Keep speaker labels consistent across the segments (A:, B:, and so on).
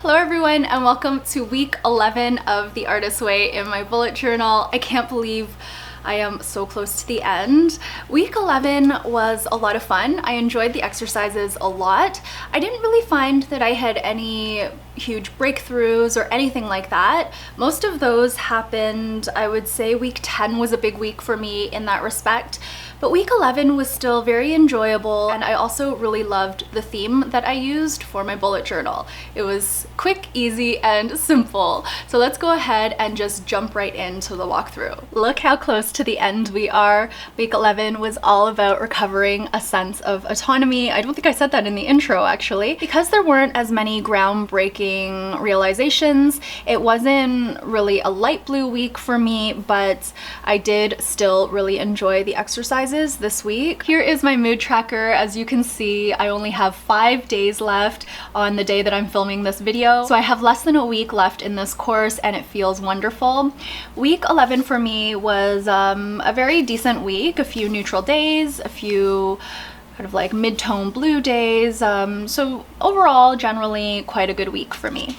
A: Hello everyone and welcome to week 11 of The Artist's Way in my bullet journal. I can't believe I am so close to the end. Week 11 was a lot of fun. I enjoyed the exercises a lot. I didn't really find that I had any huge breakthroughs or anything like that. Most of those happened, I would say week 10 was a big week for me in that respect. But week 11 was still very enjoyable, and I also really loved the theme that I used for my bullet journal. It was quick, easy, and simple. So let's go ahead and just jump right into the walkthrough. Look how close to the end we are. Week 11 was all about recovering a sense of autonomy. I don't think I said that in the intro actually. Because there weren't as many groundbreaking realizations, it wasn't really a light blue week for me, but I did still really enjoy the exercise this week. Here is my mood tracker. As you can see, I only have 5 days left on the day that I'm filming this video. So I have less than a week left in this course and it feels wonderful. Week 11 for me was a very decent week. A few neutral days, a few kind of like mid-tone blue days. So overall, generally quite a good week for me.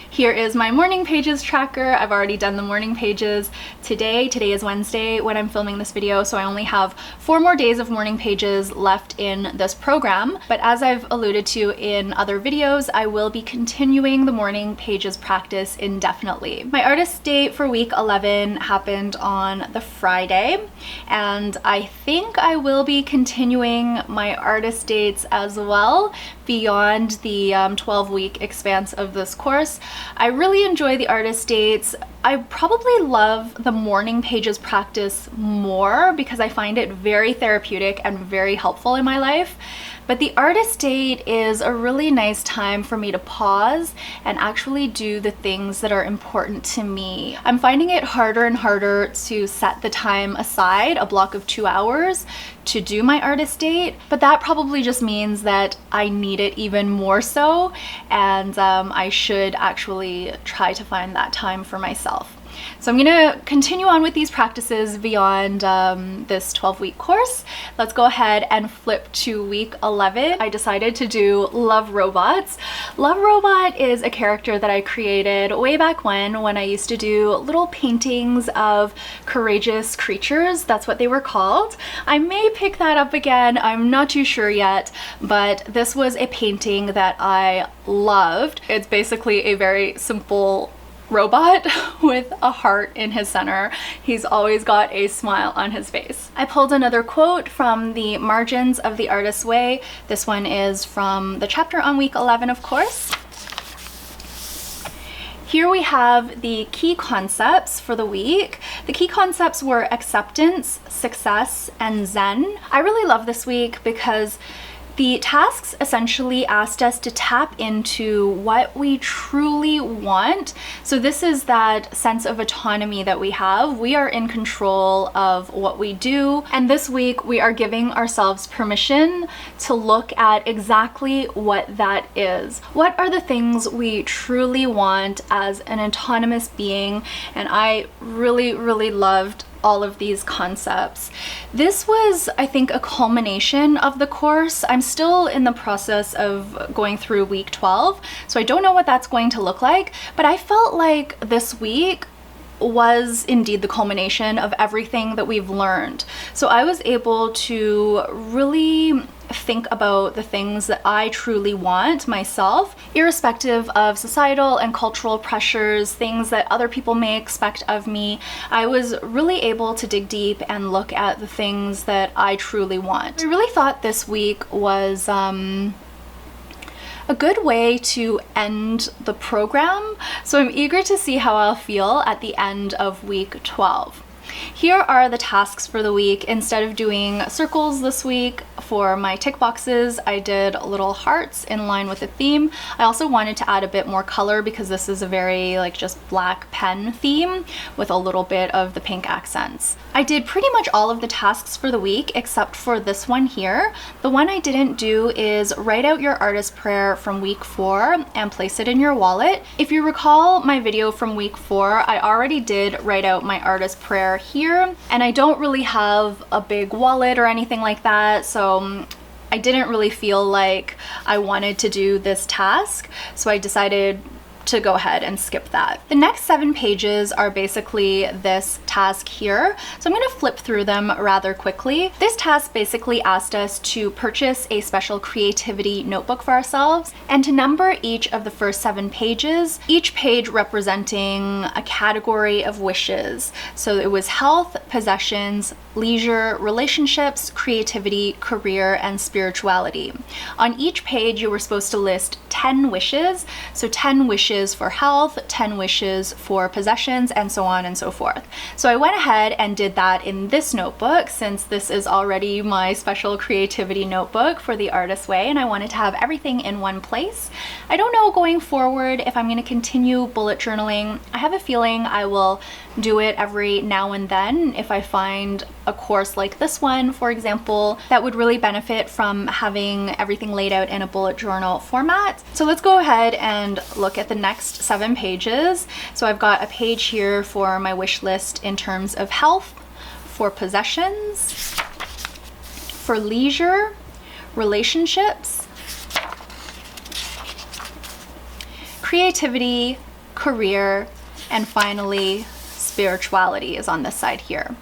A: Here is my morning pages tracker. I've already done the morning pages today. Today is Wednesday when I'm filming this video, so I only have 4 more days of morning pages left in this program. But as I've alluded to in other videos, I will be continuing the morning pages practice indefinitely. My artist date for week 11 happened on the Friday, and I think I will be continuing my artist dates as well beyond the 12-week expanse of this course. I really enjoy the artist dates. I probably love the morning pages practice more because I find it very therapeutic and very helpful in my life. But the artist date is a really nice time for me to pause and actually do the things that are important to me. I'm finding it harder and harder to set the time aside, a block of 2 hours, to do my artist date, but that probably just means that I need it even more so, and I should actually try to find that time for myself. So I'm gonna continue on with these practices beyond this 12-week course. Let's go ahead and flip to week 11. I decided to do Love Robots. Love Robot is a character that I created way back when I used to do little paintings of courageous creatures. That's what they were called. I may pick that up again, I'm not too sure yet, but this was a painting that I loved. It's basically a very simple robot with a heart in his center. He's always got a smile on his face. I pulled another quote from the margins of The Artist's Way. This one is from the chapter on week 11, of course. Here we have the key concepts for the week. The key concepts were acceptance, success, and Zen. I really love this week because the tasks essentially asked us to tap into what we truly want. So this is that sense of autonomy that we have. We are in control of what we do. And this week we are giving ourselves permission to look at exactly what that is. What are the things we truly want as an autonomous being? And I really, really loved all of these concepts. This was, I think, a culmination of the course. I'm still in the process of going through week 12, so I don't know what that's going to look like, but I felt like this week was indeed the culmination of everything that we've learned. So I was able to really think about the things that I truly want myself, irrespective of societal and cultural pressures, things that other people may expect of me. I was really able to dig deep and look at the things that I truly want. I really thought this week was a good way to end the program, so I'm eager to see how I'll feel at the end of week 12. Here are the tasks for the week. Instead of doing circles this week for my tick boxes, I did little hearts in line with the theme. I also wanted to add a bit more color because this is a very like just black pen theme with a little bit of the pink accents. I did pretty much all of the tasks for the week except for this one here. The one I didn't do is write out your artist prayer from week 4 and place it in your wallet. If you recall my video from week 4, I already did write out my artist prayer here, and I don't really have a big wallet or anything like that, so I didn't really feel like I wanted to do this task, so I decided to go ahead and skip that. The next 7 pages are basically this task here. So I'm going to flip through them rather quickly. This task basically asked us to purchase a special creativity notebook for ourselves and to number each of the first 7 pages, each page representing a category of wishes. So it was health, possessions, leisure, relationships, creativity, career, and spirituality. On each page, you were supposed to list 10 wishes. So 10 wishes for health, 10 wishes for possessions, and so on and so forth. So I went ahead and did that in this notebook, since this is already my special creativity notebook for the Artist Way, and I wanted to have everything in one place. I don't know going forward if I'm going to continue bullet journaling. I have a feeling I will do it every now and then if I find a course like this one, for example, that would really benefit from having everything laid out in a bullet journal format. So let's go ahead and look at the next 7 pages. So I've got a page here for my wish list in terms of health, for possessions, for leisure, relationships, creativity, career, and finally spirituality is on this side here.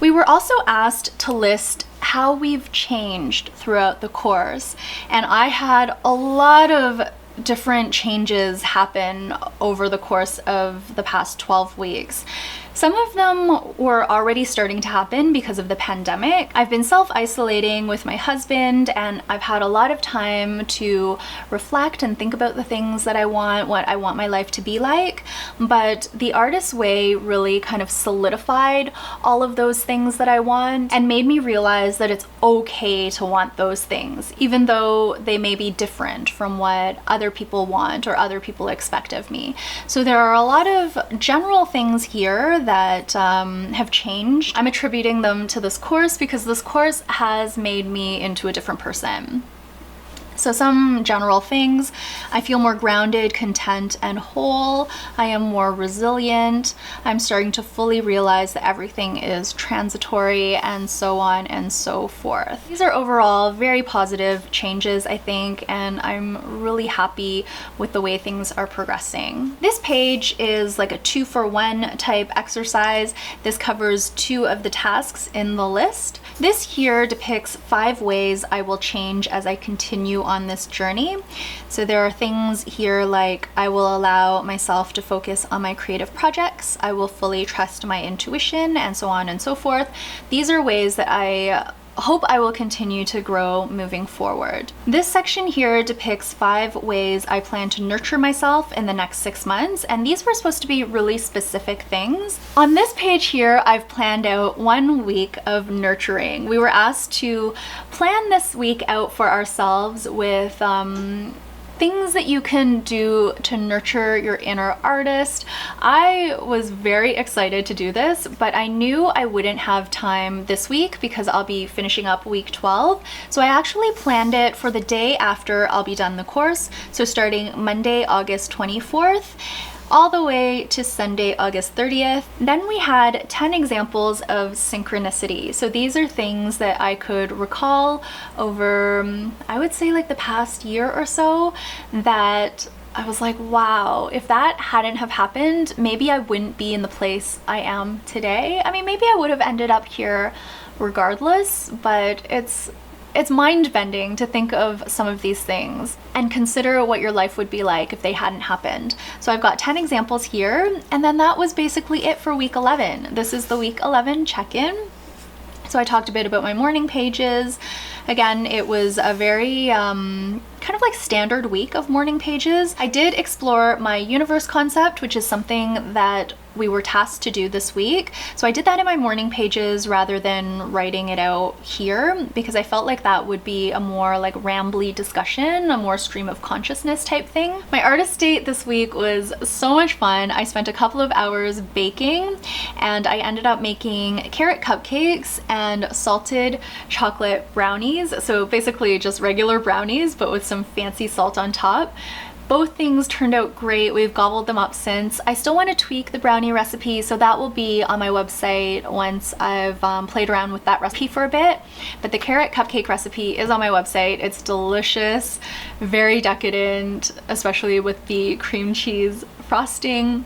A: We were also asked to list how we've changed throughout the course, and I had a lot of different changes happen over the course of the past 12 weeks. Some of them were already starting to happen because of the pandemic. I've been self-isolating with my husband, and I've had a lot of time to reflect and think about the things that I want, what I want my life to be like. But the Artist Way really kind of solidified all of those things that I want and made me realize that it's okay to want those things, even though they may be different from what other people want or other people expect of me. So there are a lot of general things here that have changed. I'm attributing them to this course because this course has made me into a different person. So some general things: I feel more grounded, content, and whole. I am more resilient. I'm starting to fully realize that everything is transitory, and so on and so forth. These are overall very positive changes, I think, and I'm really happy with the way things are progressing. This page is like a 2-for-1 type exercise. This covers 2 of the tasks in the list. This here depicts 5 ways I will change as I continue on this journey. So there are things here like I will allow myself to focus on my creative projects, I will fully trust my intuition, and so on and so forth. These are ways that I hope I will continue to grow moving forward. This section here depicts 5 ways I plan to nurture myself in the next 6 months, and these were supposed to be really specific things. On this page here, I've planned out 1 week of nurturing. We were asked to plan this week out for ourselves with things that you can do to nurture your inner artist. I was very excited to do this, but I knew I wouldn't have time this week because I'll be finishing up week 12. So I actually planned it for the day after I'll be done the course. So starting Monday, August 24th, all the way to Sunday, August 30th. Then we had 10 examples of synchronicity. So these are things that I could recall over, I would say like the past year or so, that I was like, wow, if that hadn't have happened, maybe I wouldn't be in the place I am today. I mean, maybe I would have ended up here regardless, but it's mind-bending to think of some of these things and consider what your life would be like if they hadn't happened. So I've got 10 examples here, and then that was basically it for week 11. This is the week 11 check-in. So I talked a bit about my morning pages. Again, it was a very kind of like standard week of morning pages. I did explore my universe concept, which is something that we were tasked to do this week. So I did that in my morning pages rather than writing it out here because I felt like that would be a more like rambly discussion, a more stream of consciousness type thing. My artist date this week was so much fun. I spent a couple of hours baking, and I ended up making carrot cupcakes and salted chocolate brownies. So basically just regular brownies, but with some fancy salt on top. Both things turned out great. We've gobbled them up since. I still want to tweak the brownie recipe, so that will be on my website once I've played around with that recipe for a bit. But the carrot cupcake recipe is on my website. It's delicious, very decadent, especially with the cream cheese frosting.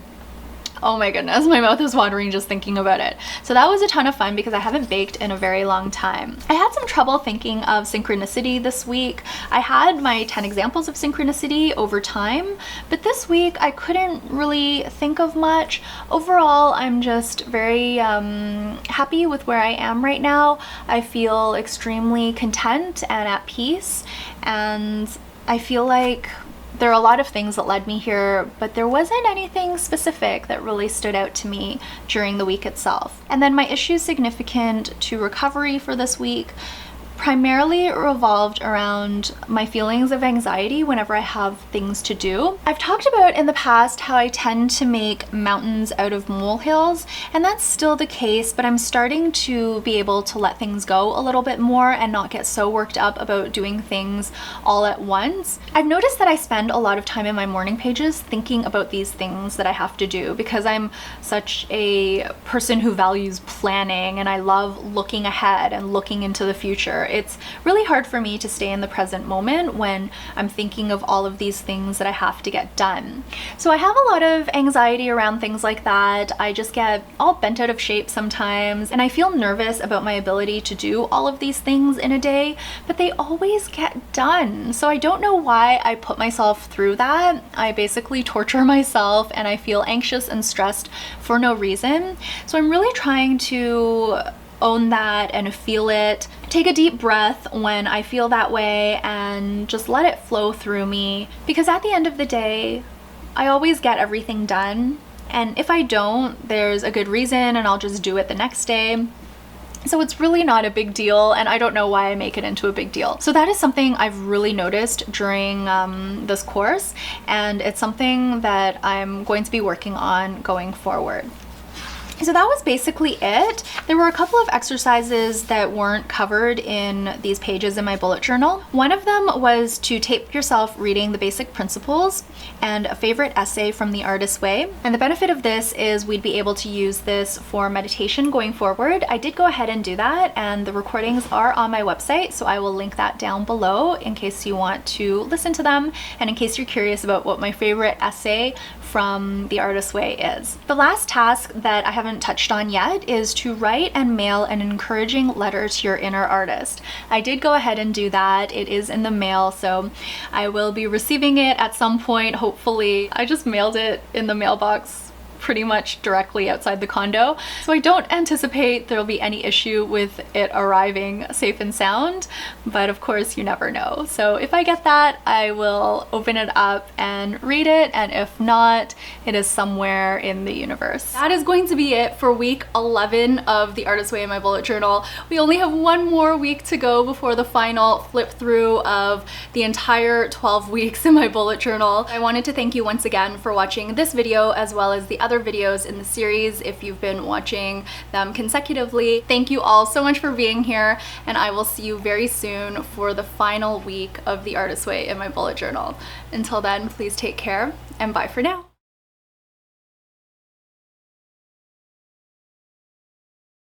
A: Oh my goodness, my mouth is watering just thinking about it. So that was a ton of fun because I haven't baked in a very long time. I had some trouble thinking of synchronicity this week. I had my 10 examples of synchronicity over time, but this week I couldn't really think of much. Overall, I'm just very happy with where I am right now. I feel extremely content and at peace, and I feel like there are a lot of things that led me here, but there wasn't anything specific that really stood out to me during the week itself. And then my issues significant to recovery for this week primarily revolved around my feelings of anxiety whenever I have things to do. I've talked about in the past how I tend to make mountains out of molehills, and that's still the case, but I'm starting to be able to let things go a little bit more and not get so worked up about doing things all at once. I've noticed that I spend a lot of time in my morning pages thinking about these things that I have to do because I'm such a person who values planning and I love looking ahead and looking into the future. It's really hard for me to stay in the present moment when I'm thinking of all of these things that I have to get done. So I have a lot of anxiety around things like that. I just get all bent out of shape sometimes, and I feel nervous about my ability to do all of these things in a day, but they always get done. So I don't know why I put myself through that. I basically torture myself and I feel anxious and stressed for no reason. So I'm really trying to own that and feel it. Take a deep breath when I feel that way and just let it flow through me, because at the end of the day, I always get everything done. And if I don't, there's a good reason and I'll just do it the next day. So it's really not a big deal, and I don't know why I make it into a big deal. So that is something I've really noticed during this course, and it's something that I'm going to be working on going forward. So that was basically it. There were a couple of exercises that weren't covered in these pages in my bullet journal. One of them was to tape yourself reading the basic principles and a favorite essay from The Artist's Way. And the benefit of this is we'd be able to use this for meditation going forward. I did go ahead and do that, and the recordings are on my website, so I will link that down below in case you want to listen to them and in case you're curious about what my favorite essay from The Artist's Way is. The last task that I haven't touched on yet is to write and mail an encouraging letter to your inner artist. I did go ahead and do that. It is in the mail, so I will be receiving it at some point, hopefully. I just mailed it in the mailbox pretty much directly outside the condo, so I don't anticipate there'll be any issue with it arriving safe and sound, but of course you never know. So if I get that, I will open it up and read it, and if not, it is somewhere in the universe. That is going to be it for week 11 of The Artist's Way in my bullet journal. We only have one more week to go before the final flip through of the entire 12 weeks in my bullet journal. I wanted to thank you once again for watching this video as well as the other videos in the series if you've been watching them consecutively. Thank you all so much for being here, and I will see you very soon for the final week of The Artist's Way in my bullet journal. Until then, please take care and bye for now.